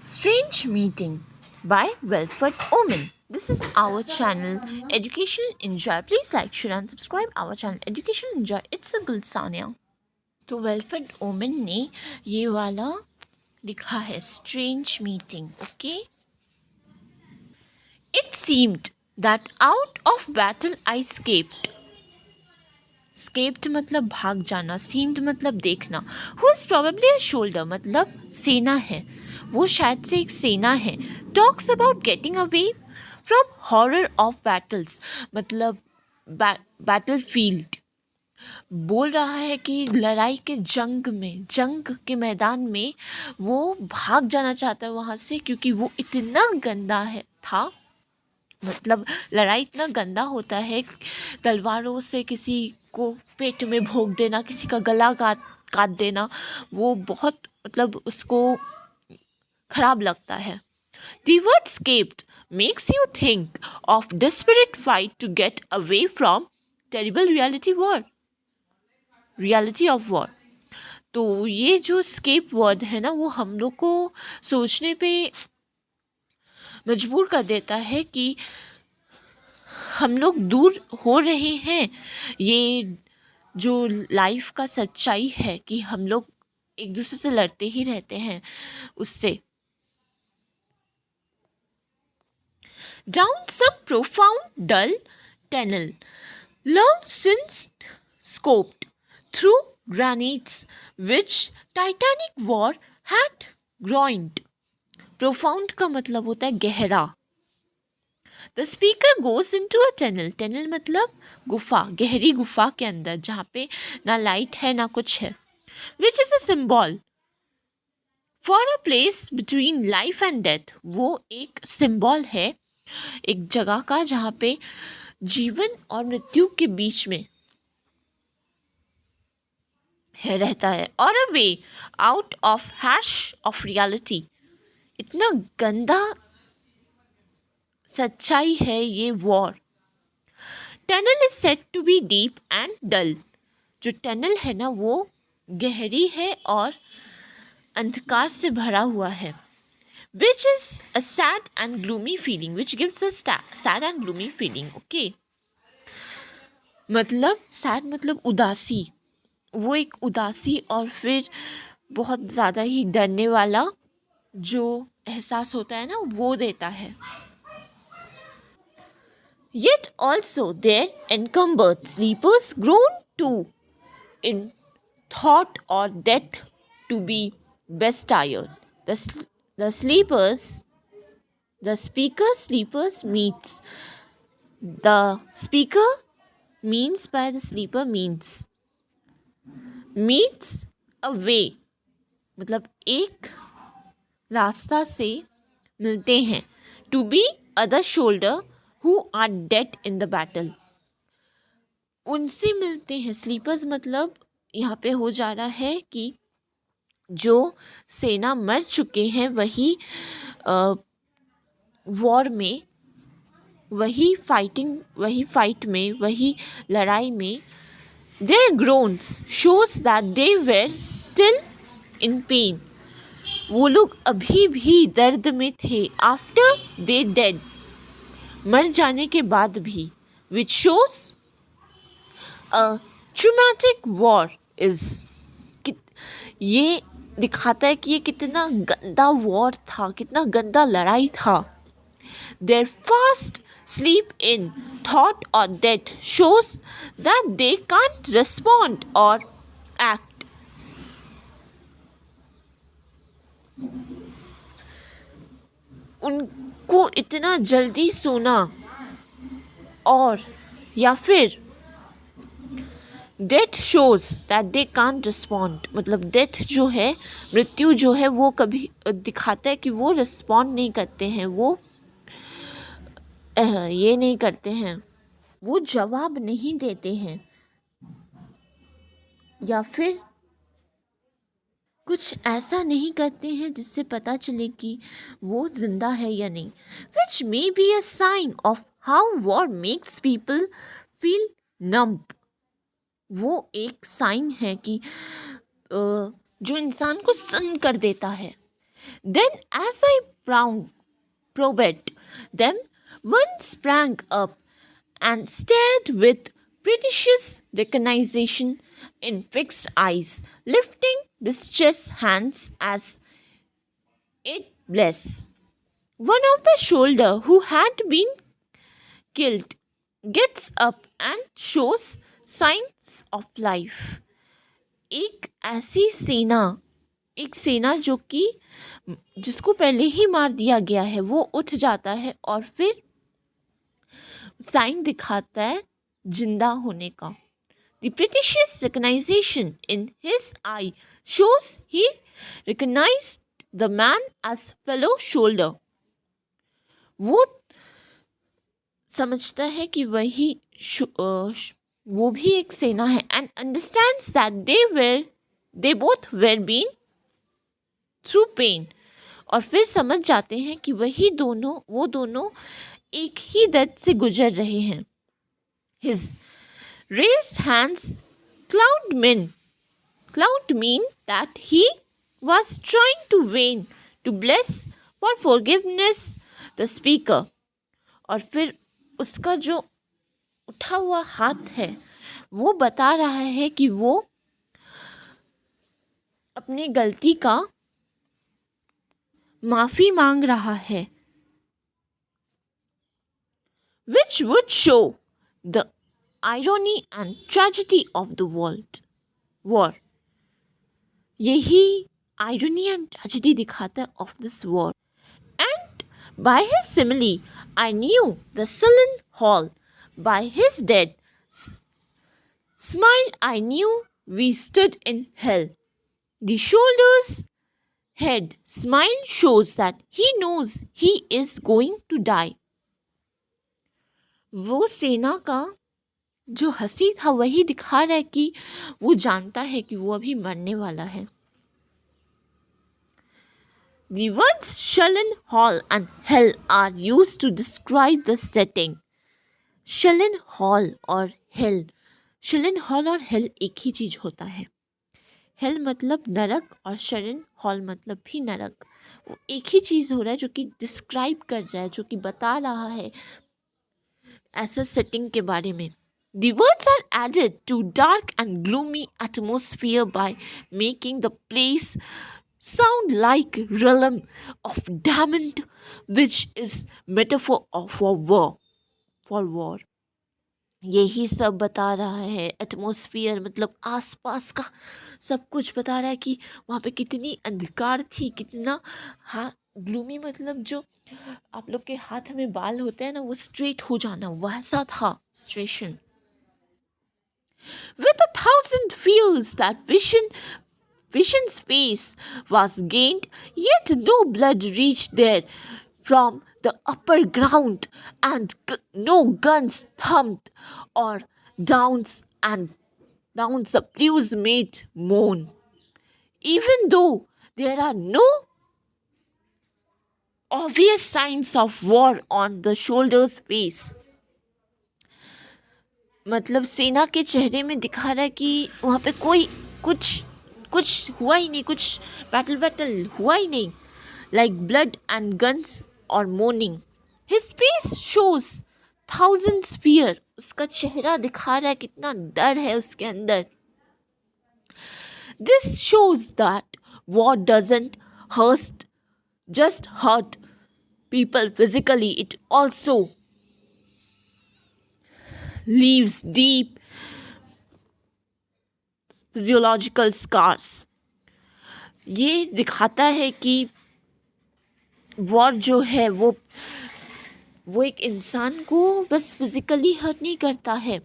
Strange Meeting by Wilfred Omen. This is our channel Educational Enjoy. Please like, share and subscribe our channel Educational Enjoy. It's a Gulsania. तो वेल्फर्ड ओमन ने ये वाला लिखा है strange meeting. Okay. It seemed that out of battle I escaped. Escaped मतलब भाग जाना, सीम्ड मतलब देखना. Who is probably a shoulder मतलब सेना है, वो शायद से एक सेना है. Talks about getting away from horror of battles मतलब बैटल फील्ड. बोल रहा है कि लड़ाई के जंग के मैदान में वो भाग जाना चाहता है वहाँ से, क्योंकि वो इतना गंदा था. मतलब लड़ाई इतना गंदा होता है, तलवारों से किसी को पेट में भोंक देना, किसी का गला काट देना, वो बहुत मतलब उसको खराब लगता है. The word escaped makes you think of desperate fight to get away from terrible reality of war. तो ये जो स्केप वर्ड है ना, वो हम लोग को सोचने पे मजबूर कर देता है कि हम लोग दूर हो रहे हैं. ये जो लाइफ का सच्चाई है कि हम लोग एक दूसरे से लड़ते ही रहते हैं उससे. Down some profound dull tunnel, long since scoped through granites which titanic war had groined. Profound का मतलब होता है गहरा. The speaker goes into a tunnel. Tunnel मतलब गुफा, गहरी गुफा के अंदर जहाँ पे ना लाइट है ना कुछ है. Which is a symbol for a place between life and death. वो एक सिंबल है एक जगह का जहाँ पे जीवन और मृत्यु के बीच में रहता है. और a way out of hash of reality. इतना गंदा सच्चाई है ये war. Tunnel is said to be deep and dull. जो टनल है ना वो गहरी है और अंधकार से भरा हुआ है. Which is a sad and gloomy feeling, which gives a sad and gloomy feeling. Okay. मतलब sad मतलब उदासी, वो एक उदासी और फिर बहुत ज़्यादा ही डरने वाला जो एहसास होता है ना वो देता है. Yet also there encumbered sleepers grown to in thought or death to be best tired. The sleepers meets. The speaker means by the sleeper means a way मतलब एक रास्ता से मिलते हैं. To be other shoulder who are dead in the battle. उनसे मिलते हैं. Slippers मतलब यहाँ पे हो जा रहा है कि जो सेना मर चुके हैं वही वॉर में, वही फाइट में, वही लड़ाई में. There groans shows that they were still in pain. वो लोग अभी भी दर्द में थे. आफ्टर दे डेड मर जाने के बाद भी. Which shows a traumatic war is. ये दिखाता है कि ये कितना गंदा वॉर था, कितना गंदा लड़ाई था. Their fast sleep in thought or death shows that they can't respond or act. उनको इतना जल्दी सोना और या फिर death shows that they can't respond मतलब डेथ जो है, मृत्यु जो है, वो कभी दिखाता है कि वो रिस्पॉन्ड नहीं करते हैं, वो ये नहीं करते हैं, वो जवाब नहीं देते हैं या फिर कुछ ऐसा नहीं करते हैं जिससे पता चले कि वो जिंदा है या नहीं. Which may be a sign of how war makes people feel numb. वो एक साइन है कि जो इंसान को सुन्न कर देता है. Then, as I probed them, one sprang up and stared with pretentious recognition in fixed eyes, lifting distressed hands as it bless. One of the shoulder who had been killed gets up and shows signs of life. एक ऐसी सेना एक सेना जो कि जिसको पहले ही मार दिया गया है वो उठ जाता है और फिर साइन दिखाता है जिंदा होने का. The pretentious recognition in his eye shows he recognized the man as fellow soldier. वो समझता है कि वो भी एक सेना है and understands that they both were been through pain. और फिर समझ जाते हैं कि वो दोनों एक ही दर्द से गुजर रहे हैं. His raised hands cloud mean that he was trying to vain to bless for forgiveness the speaker. और फिर उसका जो उठा हुआ हाथ है वो बता रहा है कि वो अपनी गलती का माफी मांग रहा है. Which would show the irony and tragedy of the war. यही irony and tragedy दिखाता है of this war. And by his simile, I knew the sullen hall. By his dead smile, I knew we stood in hell. The shoulder's head smile shows that he knows he is going to die. वो सेना का जो हंसी था वही दिखा रहा है कि वो जानता है कि वो अभी मरने वाला है. The words sullen hall and hell are used to describe the setting. sullen hall और hell एक ही चीज होता है. hell मतलब नरक और sullen hall मतलब भी नरक. वो एक ही चीज हो रहा है जो कि डिस्क्राइब कर रहा है, जो कि बता रहा है ऐसा सेटिंग के बारे में. The words are added to dark and gloomy atmosphere by making the place sound like realm of damned, which is metaphor for war. यही सब बता रहा है. एटमॉस्फेयर मतलब आसपास का सब कुछ बता रहा है कि वहाँ पे कितनी अंधकार थी, कितना ग्लूमी मतलब जो आप लोग के हाथ में बाल होते हैं ना वो स्ट्रेट हो जाना, वैसा था situation. With 1,000 fears that Vision's face was gained, yet no blood reached there from the upper ground, and no guns thumped or downs the blues made moan. Even though there are no obvious signs of war on the soldier's face. मतलब सेना के चेहरे में दिखा रहा है कि वहाँ पे कोई कुछ हुआ ही नहीं, कुछ बैटल हुआ ही नहीं. Like blood and guns or mourning. His face shows thousands fear. उसका चेहरा दिखा रहा है कितना डर है उसके अंदर. This shows that war doesn't just hurt people physically. It also leaves deep physiological scars. ये दिखाता है कि वॉर जो है वो एक इंसान को बस फिजिकली हर्ट नहीं करता है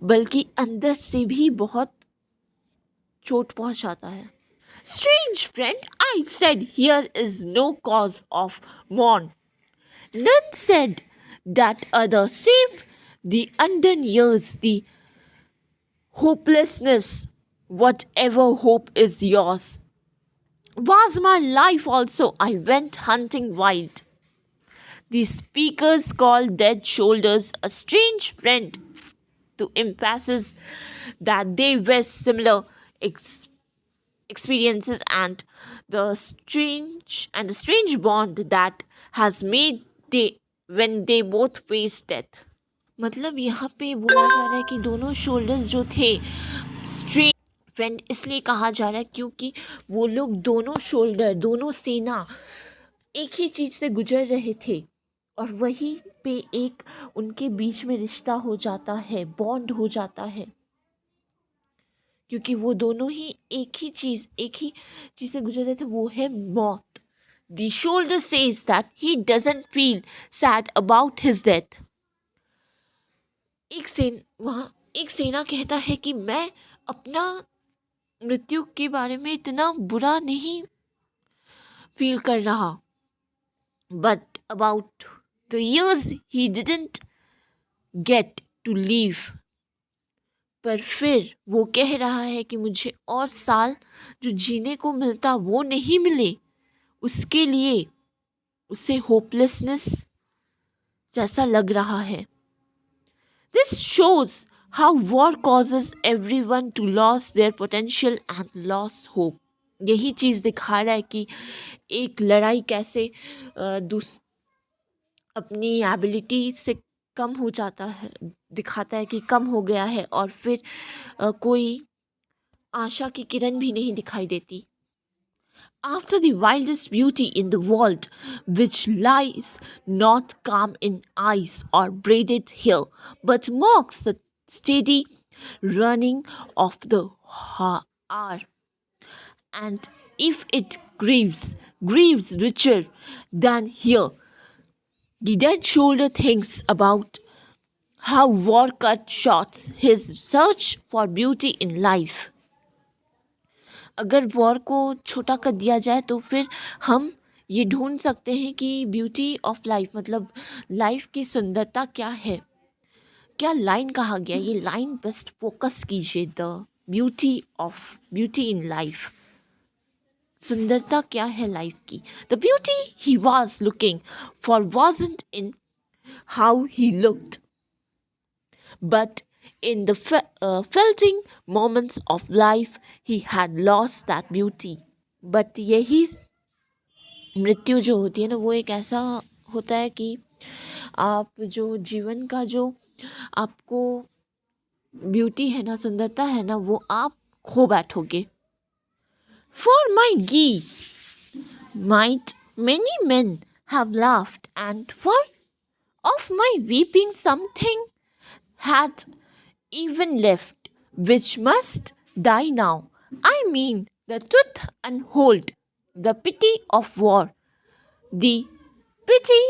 बल्कि अंदर से भी बहुत चोट पहुंचाता है. Strange friend, I said, here is no cause of mourn. None said that other, save the undone years, the hopelessness, whatever hope is yours. Was my life also, I went hunting wild. The speakers called dead shoulders a strange friend to emphasize that they were similar experiences and the strange bond that has made they when they both face death. मतलब यहाँ पे बोला जा रहा है कि दोनों shoulders जो थे स्ट्रेंज फ्रेंड इसलिए कहा जा रहा है क्योंकि वो लोग दोनों शोल्डर, दोनों सेना एक ही चीज़ से गुजर रहे थे और वहीं पे एक उनके बीच में रिश्ता हो जाता है, बॉन्ड हो जाता है, क्योंकि वो दोनों ही एक ही चीज़ से गुजर रहे थे, वो है मौत. The shoulder says that he doesn't feel sad about his death. एक सेना कहता है कि मैं अपना मृत्यु के बारे में इतना बुरा नहीं फील कर रहा, but about the years he didn't get to live. पर फिर वो कह रहा है कि मुझे और साल जो जीने को मिलता वो नहीं मिले, उसके लिए उसे होपलेसनेस जैसा लग रहा है. This shows how war causes everyone to lose their potential and lose hope. यही चीज़ दिखा रहा है कि एक लड़ाई कैसे अपनी एबिलिटी से कम हो जाता है, दिखाता है कि कम हो गया है और फिर कोई आशा की किरण भी नहीं दिखाई देती. After the wildest beauty in the world, which lies not calm in eyes or braided hair, but mocks the steady running of the hour, and if it grieves richer than here, the dead shoulder thinks about how war cut short his search for beauty in life. अगर war को छोटा कर दिया जाए तो फिर हम ये ढूंढ सकते हैं कि ब्यूटी ऑफ लाइफ मतलब लाइफ की सुंदरता क्या है. क्या लाइन कहा गया, ये लाइन बस फोकस कीजिए. द ब्यूटी इन लाइफ, सुंदरता क्या है लाइफ की. The beauty he was looking for wasn't in how he looked, but in the fleeting moments of life he had lost that beauty. but यही मृत्यु जो होती है ना, वो एक ऐसा होता है कि आप जो जीवन का जो आपको ब्यूटी है ना, सुंदरता है ना, वो आप खो बैठोगे. For my Ghee might many men have laughed, and for of my weeping something had even left, which must die now. I mean the truth unhold, the pity of war, the pity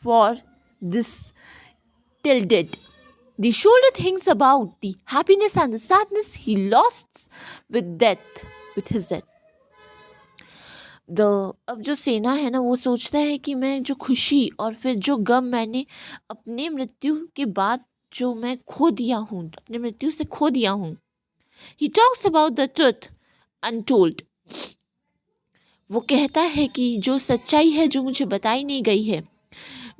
for this till dead. The shoulder thinks about the happiness and the sadness he lost with death, with his death. अब जो सेना है ना, वो सोचता है कि मैं जो खुशी और फिर जो गम मैंने अपने मृत्यु के बाद जो मैं खो दिया हूँ, अपने मृत्यु से खो दिया हूँ. He talks about the truth untold. वो कहता है कि जो सच्चाई है जो मुझे बताई नहीं गई है,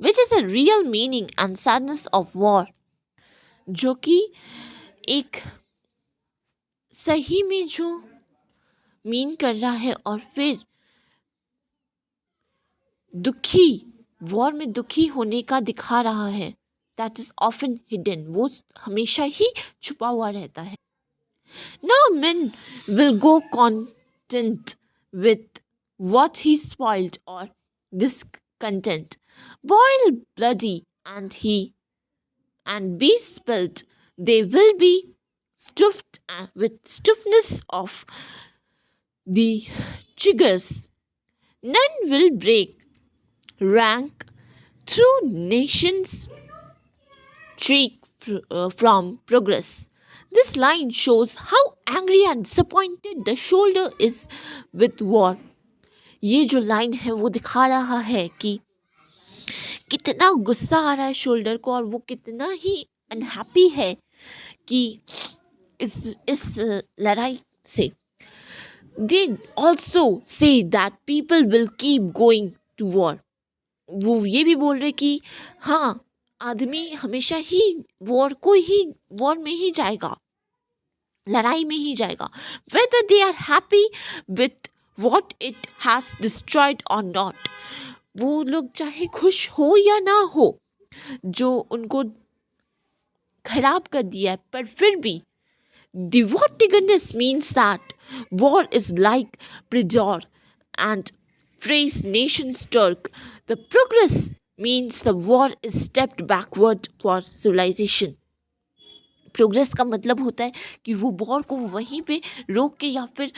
which is a real meaning and sadness of war, जो कि एक सही में जो मीन कर रहा है और फिर दुखी, वॉर में दुखी होने का दिखा रहा है. दैट इज ऑफन हिडन, वो हमेशा ही छुपा हुआ रहता है. Now men will go content with what he spoiled or discontent, boil bloody and be spilled. They will be stuffed with stiffness of the triggers. None will break rank through nations streak from progress. This line shows how angry and disappointed the shoulder is with war. ये जो line है वो दिखा रहा है कि कितना गुस्सा आ रहा है शोल्डर को और वो कितना ही अनहैप्पी है कि इस लड़ाई से. They also say that people will keep going to war. वो ये भी बोल रहे कि हाँ, आदमी हमेशा ही वॉर में ही जाएगा, लड़ाई में ही जाएगा. Whether they are happy with what it has destroyed or not. वो लोग चाहे खुश हो या ना हो जो उनको खराब कर दिया है, पर फिर भी devotedness means that war is like predator and phrase nations turk. The progress means the war is stepped backward for civilization. Progress का मतलब होता है कि वो वॉर को वहीं पे रोक के या फिर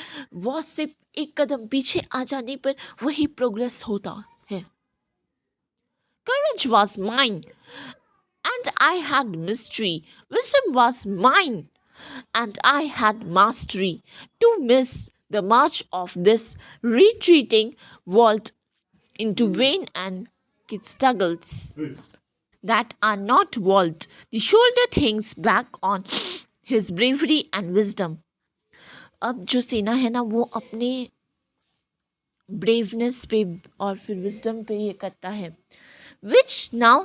वॉर से एक कदम पीछे आ जाने पर वही प्रोग्रेस होता है. Courage was mine and I had mystery. Wisdom was mine and I had mastery. To miss the march of this retreating world into vain and struggles that are not walled. The shoulder thinks back on his bravery and wisdom. अब जो सेना है ना वो अपने braveness पे और फिर विजडम पे ये करता है. Which now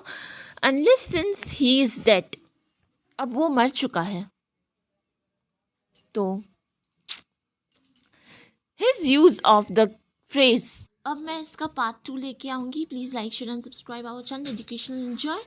unless since he is dead, अब वो मर चुका है तो his use of the phrase. अब मैं इसका पार्ट 2 लेके आऊंगी. Please like share and subscribe our channel educational enjoy.